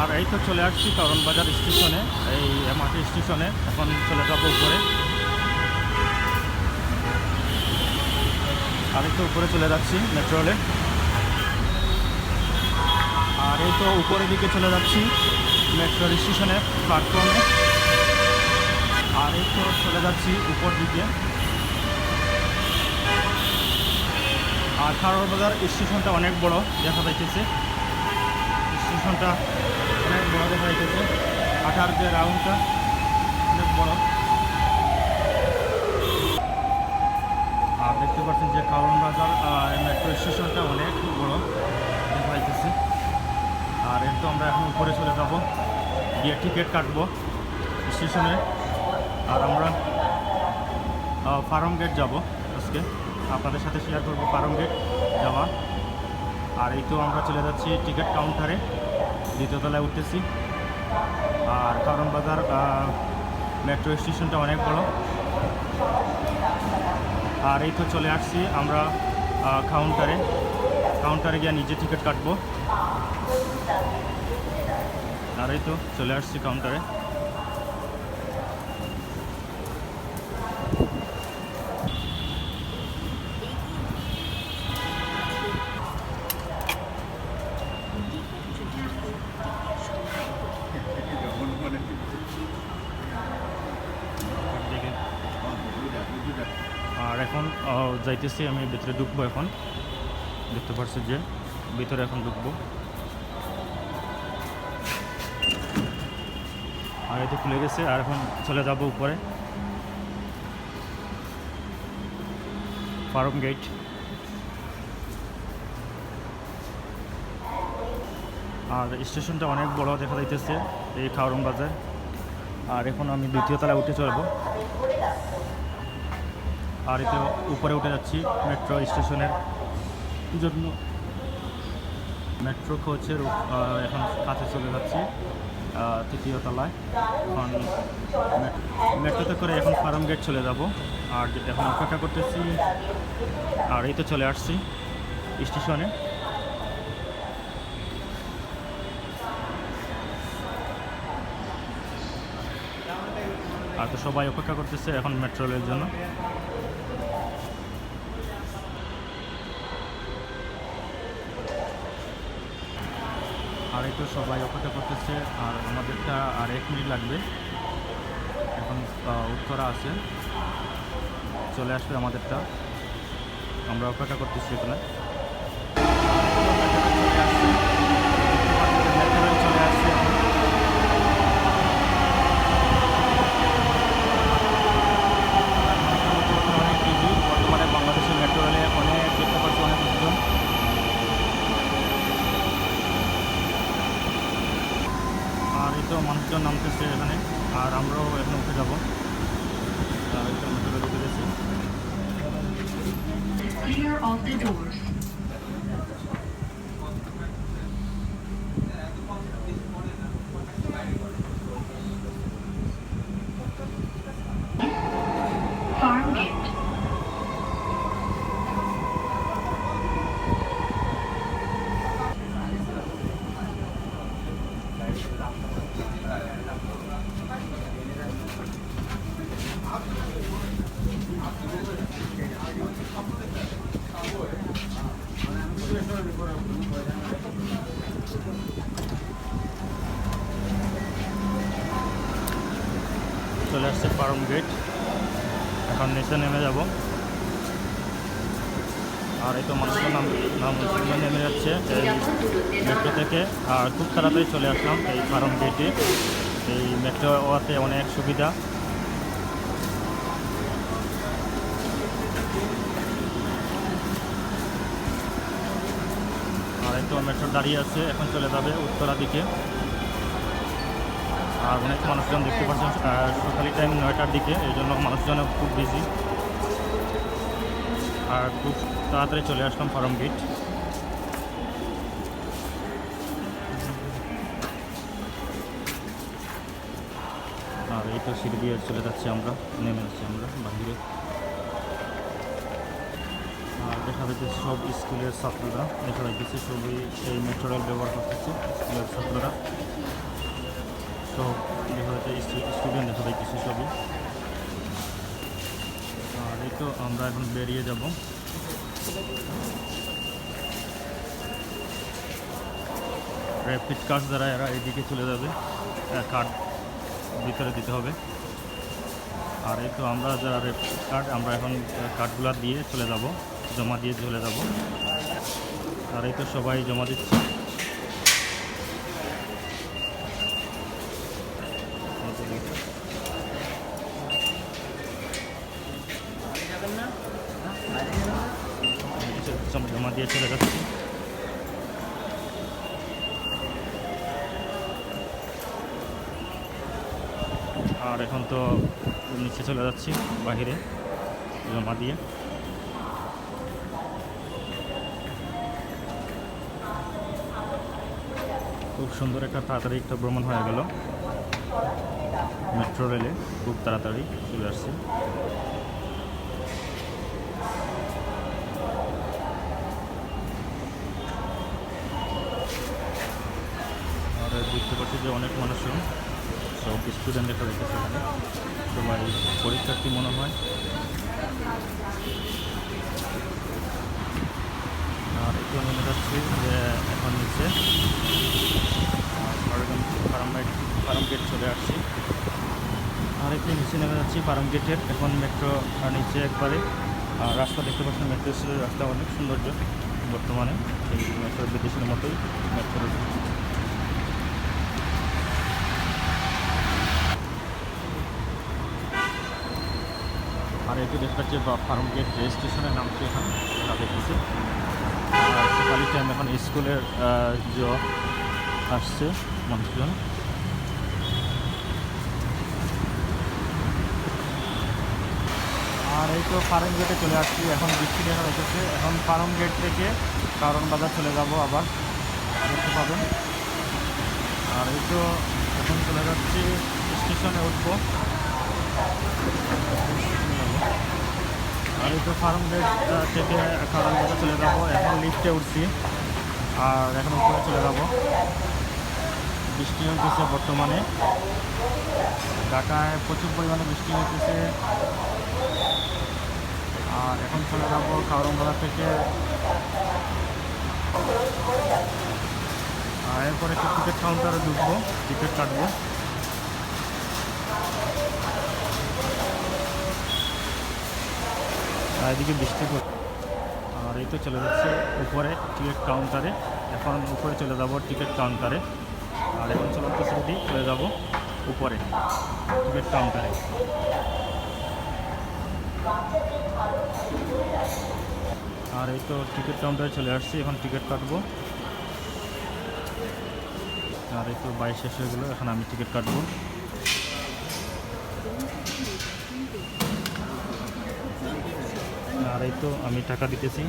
আর এই তো চলে আসছি কারণ বাজার স্টেশনে, এই এমআরটি স্টেশনে। এখন চলে যাবো উপরে, আর এই তো উপরে চলে যাচ্ছি মেট্রো রেলে। আর এই তো উপরের দিকে চলে যাচ্ছি মেট্রো স্টেশনে প্ল্যাটফর্মে। আর এই তো চলে যাচ্ছি উপর দিকে। আর কারণ বাজার স্টেশনটা অনেক বড় দেখা যাইতেছে, স্টেশনটা অনেক বড় দেখা যাইতেছে। আঠার যে রাউন্ডটা অনেক বড়। আর দেখতে পাচ্ছেন যে কারণ বাজার মেট্রো স্টেশনটা অনেক বড় দেখা যাইতেছে। আর এর তো আমরা এখন উপরে চলে যাব, গিয়ে টিকিট কাটবো স্টেশনে। আর আমরা ফার্ম গেট যাব আজকে, আপনাদের সাথে শেয়ার করবো ফার্ম গেট যাওয়া। আর এই তো আমরা চলে যাচ্ছি টিকিট কাউন্টারে, দ্বিতীয় তলায় উঠতেছি। আর কারণ বাজার মেট্রো স্টেশনটা অনেক বড়। আর এই তো চলে আসছি আমরা কাউন্টারে গিয়ে নিজে টিকিট কাটবো। আর এই তো চলে আসছি কাউন্টারে। আর এখন যাইতেছি আমি ভিতরে, ঢুকবো এখন। দেখতে পাচ্ছি যে ভিতরে এখন ঢুকবো। আর এই তো খুলে গেছে। আর এখন চলে যাব উপরে, ফার্ম গেট। আর স্টেশনটা অনেক বড় দেখা যাইতেছে এই খাওরং বাজার। আর এখন আমি দ্বিতীয় তলায় উঠে চলবো। আর এতে উপরে উঠে যাচ্ছি মেট্রো স্টেশনের জন্য। মেট্রো কোচের এখন কাছে চলে যাচ্ছি তৃতীয় তলায়। এখন মেট্রোতে করে এখন ফার্ম গেট চলে যাব। আর এখন অপেক্ষা করতেছি। আর এই তো চলে আসছি স্টেশনে। আর তো সবাই অপেক্ষা করতেছে এখন মেট্রো রেলের জন্য। আর এই তো সবাই অপেক্ষা করতেছে। আর আমাদেরটা আর 1 মিনিট লাগবে। এখন উত্তরা আছে, চলে আসবে আমাদেরটা। আমরা অপেক্ষা করতেছি এখানে। চলে আসছে। অনেক বিজি বর্তমানে বাংলাদেশের মেট্রো রেলে, অনেক দেখতে পাচ্ছি অনেক লোকজন। আর এই তো মানুষজন নামতেছে এখানে। আর আমরাও এখানে উঠে যাবো। আর এই তো মেট্রো রেলে উঠে গেছি। Clear all the doors. Farm gate. চলে আসছে ফার্ম গেট। এখন নিচে নেমে যাব। আর এই তো মানুষের নেমে যাচ্ছে এই মেট্রো থেকে। আর খুব তাড়াতাড়ি চলে আসলাম এই ফার্ম গেটে। এই মেট্রো ওয়াতে অনেক সুবিধা। আর এই তো মেট্রো দাঁড়িয়ে আছে, এখন চলে যাবে উত্তরা দিকে। আর অনেক মানুষজন দেখতে পাচ্ছেন, সকালের টাইম 9টার দিকে, এই জন্য মানুষজন খুব বিজি। আর খুব তাড়াতাড়ি চলে আসলাম ফার্ম গেট। আর এই তো সিঁড়ি দিয়ে চলে যাচ্ছি আমরা, নেমে যাচ্ছি আমরা বাহিরে। আর দেখা যাচ্ছে সব স্কুলের ছাত্ররা, দেখা যাচ্ছে সবই এই মেট্রো রেল ব্যবহার করতেছে স্কুলের ছাত্ররা, সব দেখা যাচ্ছে স্টুডেন্ট দেখা যাচ্ছে সবই। আর এই তো আমরা এখন বেরিয়ে যাব। র্যাপিড কার্ড দ্বারা এরা এদিকে চলে যাবে, কার্ড ভিতরে দিতে হবে। আর এই তো আমরা যারা র্যাপিড কার্ড, আমরা এখন কার্ডগুলো দিয়ে চলে যাব, জমা দিয়ে চলে যাব। আর এই তো সবাই জমা দিচ্ছে। জমা দিয়ে চলে যাচ্ছি। আর এখন তো নিচে চলে যাচ্ছি বাহিরে জমা দিয়ে। খুব সুন্দর একটা তাড়াতাড়ি একটা ভ্রমণ হয়ে গেল, মেট্রো রেলে খুব তাড়াতাড়ি চলে আসছে। আর দেখতে পাচ্ছি যে অনেক মানুষজন, সব স্টুডেন্ট দেখা যাচ্ছে সেখানে, সবাই পরীক্ষার্থী মনে হয়। আর একটু নেমে যাচ্ছি যে এখন নিচে ফার্ম গেট চলে আসছি। আর একটু নিচে নেমে যাচ্ছি ফার্ম গেটের, এখন মেট্রো নিচে একবারে। আর রাস্তা দেখতে পাচ্ছেন, মেট্রো স্টেশনের রাস্তা অনেক সৌন্দর্য বর্তমানে, এই মেট্রো বিদেশের মতোই মেট্রো। আর একটু দেখতে পাচ্ছি ফার্ম গেট রেল স্টেশনের নামটি এখন দেখতেছি। আর সকালের টাইম, এখন স্কুলের আসছে মানুষজন। আর এই তো ফার্ম গেটে চলে আসছি, এখন বৃষ্টি দেখা যাচ্ছে। এখন ফার্ম গেট থেকে কারণ বাজার চলে যাব, আবার দেখতে পাবেন। আর এই তো এখন চলে যাচ্ছি স্টেশনে উঠবো। আর এই তো ফার্ম গেট থেকে কারণ বাজার চলে যাব, এখন লিফটে উঠছি। আর এখন উপরে চলে যাব। বৃষ্টি হইতেছে বর্তমানে, ঢাকায় প্রচুর পরিমাণে বৃষ্টি হইতেছে। আর এখন চলে যাবো কারণবাজার থেকে। আর এরপরে একটু টিকিট কাউন্টারে ঢুকবো, টিকিট কাটবো। আর এদিকে বৃষ্টি পড়ছে। আর এই তো চলে যাচ্ছে উপরে টিকিট কাউন্টারে, এখন উপরে চলে যাব টিকিট কাউন্টারে। আর এখন চলে যাব উপরে টিকিট কাউন্টারে। আর এই তো টিকিট কাউন্টারে চলে আসছি, এখন টিকিট কাটবো। আর এই তো বাইরে শেষ হয়ে গেলো, এখন আমি টিকিট কাটবো। আর এই তো আমি টাকা দিতেছি।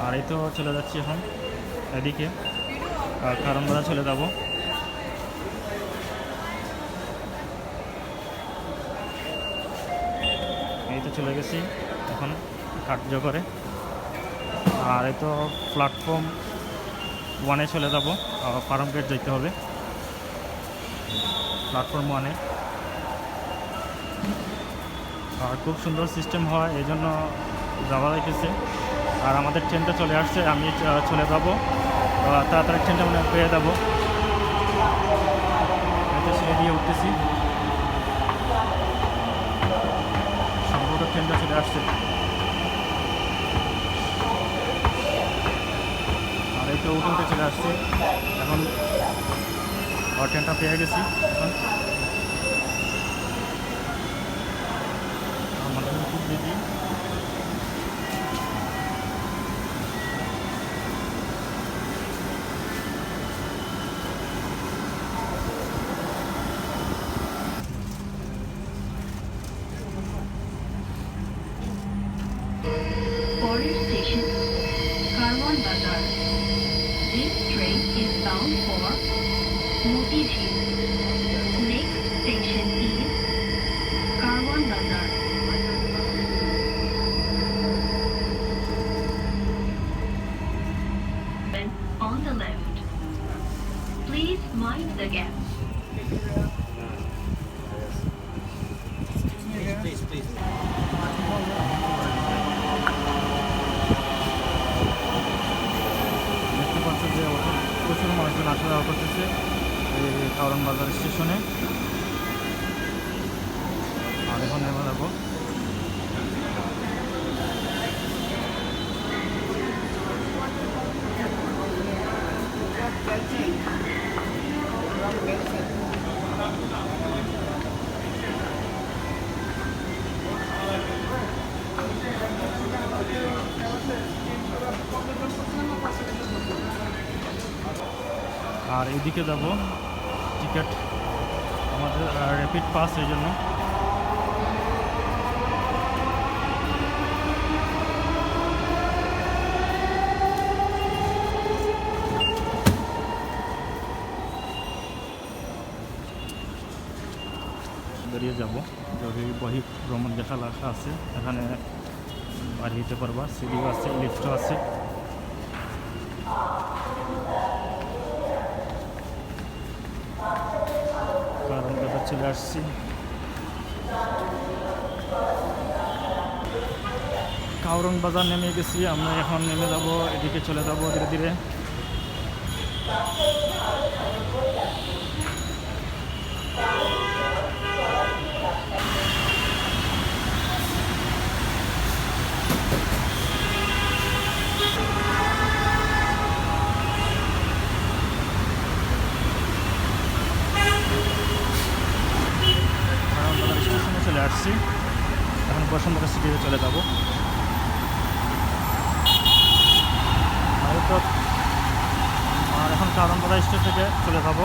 আর এই তো চলে যাচ্ছি এখন এদিকে কারণবাজার চলে যাব। এই তো চলে গেছি এখন ঘাটজগরে। আর এই তো প্ল্যাটফর্ম 1-এ চলে যাব, ফার্ম গেট যেতে হবে প্ল্যাটফর্ম 1-এ। আর খুব সুন্দর সিস্টেম হয়, এই জন্য যাওয়া যাইতেছে। আর আমাদের ট্রেনটা চলে আসছে, আমি চলে যাব তাড়াতাড়ি, ট্রেনটা মানে পেয়ে যাবো। সিঁড়ি দিয়ে উঠতেছি, সম্ভবত ট্রেনটা চলে আসছে। আর এই তো উঠে চলে আসছে, এখন ট্রেনটা পেয়ে গেছি। এখন আমাদের খুব বিজি। পরের স্টেশন কারওয়ান বাজার। This train is bound for Motijheel. Next station is Karwan Bazar. Then on the left. Please mind the gap. দেখতে পাচ্ছ যে প্রচুর মানুষজন আসা যাওয়া করতেছে এই কারণ বাজার স্টেশনে। আর এখন নেমে যাবো। আর এদিকে যাব টিকিট আমাদের র্যাপিড পাস এই জন্য। বেরিয়ে যাব, যদি বহি ভ্রমণ দেখা লেখা আছে এখানে বাড়ি দিতে পারবা, সিঁড়িও আছে, লিফটও আছে। কারণ বাজার চলে আসছি। কারণ বাজার নেমে গেছি, আমরা এখন নেমে যাব, এদিকে চলে যাব ধীরে ধীরে। স্টেশনে চলে আসছি, এখন বসুন্ধরা সিটিতে চলে যাব। আর এখন কারণ বাজার স্টেশন থেকে চলে যাব